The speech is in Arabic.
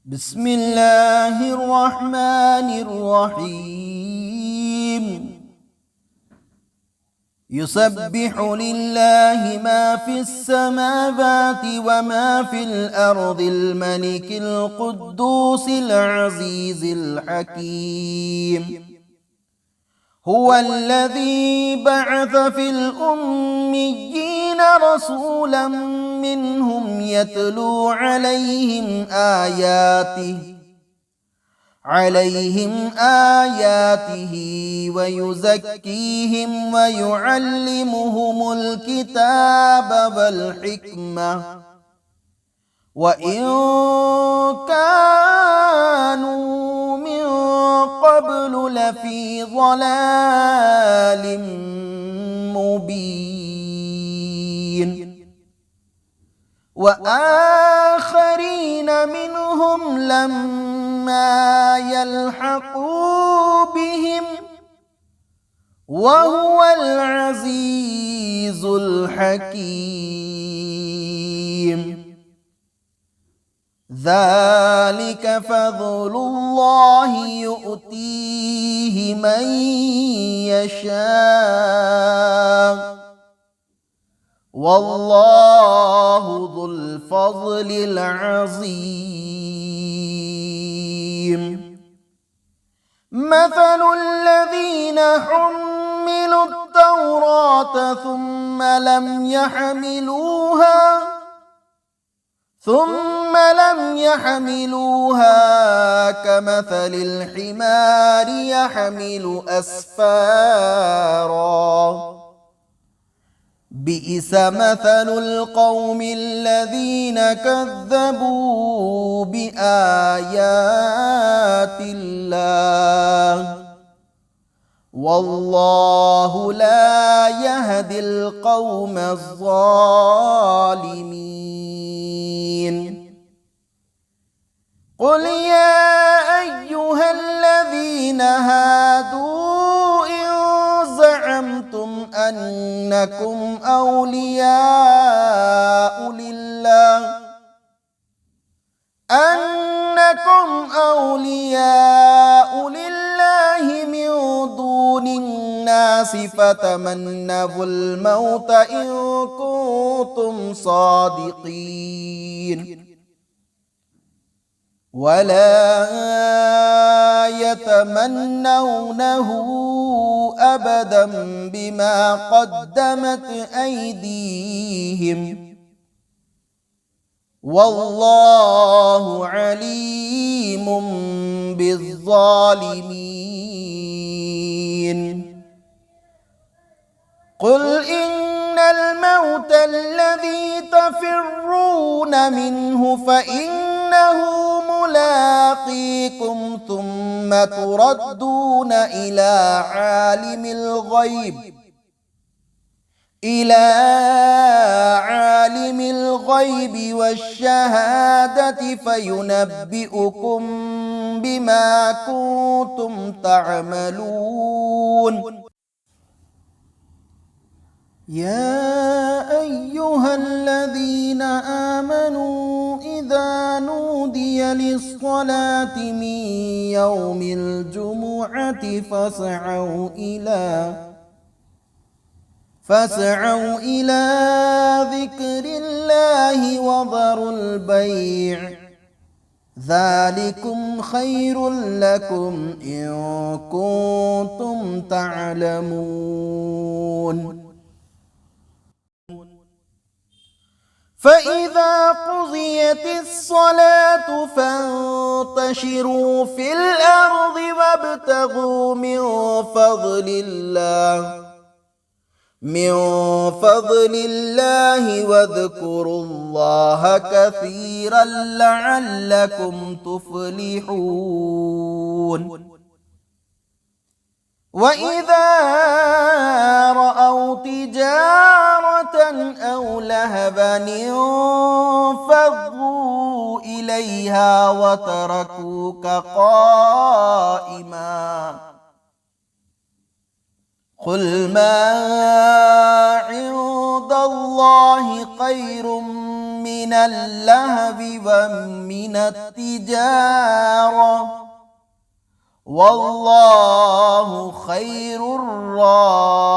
بسم الله الرحمن الرحيم. يسبح لله ما في السماوات وما في الأرض الملك القدوس العزيز الحكيم. هو الذي بعث في الأميين رسولا منهم يتلو عليهم آياته ويزكيهم ويعلمهم الكتاب والحكمة وإن كانوا من قبل لفي ضلال مبين. وآخرين منهم لما يلحقوا بهم وهو العزيز الحكيم. ذلك فضل الله يؤتيه من يشاء والله ذو الفضل العظيم. مثل الذين حملوا التوراة ثم لم يحملوها كمثل الحمار يحمل أسفارا. بئس مثل القوم الذين كذبوا بآيات الله والله لا يهدي القوم الظالمين. قل يا أيها الذين هادوا إن زعمتم أنكم أولياء لله من دون الناس فتمنوا الموت إن كنتم صادقين ولا يتمنونه أبدا بما قدمت أيديهم والله عليم بالظالمين. قل إن الموت الذي تفرون منه فإنه ملاقيكم ثم تردون إلى عالم الغيب والشهادة فينبئكم بما كنتم تعملون. يا أيها الذين آمنوا إذا نودي للصلاة من يوم الجمعة فاسعوا إلى ذكر الله وذروا البيع ذلكم خير لكم إن كنتم تعلمون. فإذا قضيت الصلاة فانتشروا في الأرض وابتغوا من فضل الله واذكروا الله كثيرا لعلكم تفلحون. وإذا رأوا تجارة أو لهوا انفضوا إليها وتركوك قائما. قل ما عند الله خير من اللهب ومن التجارة والله خير الرازقين.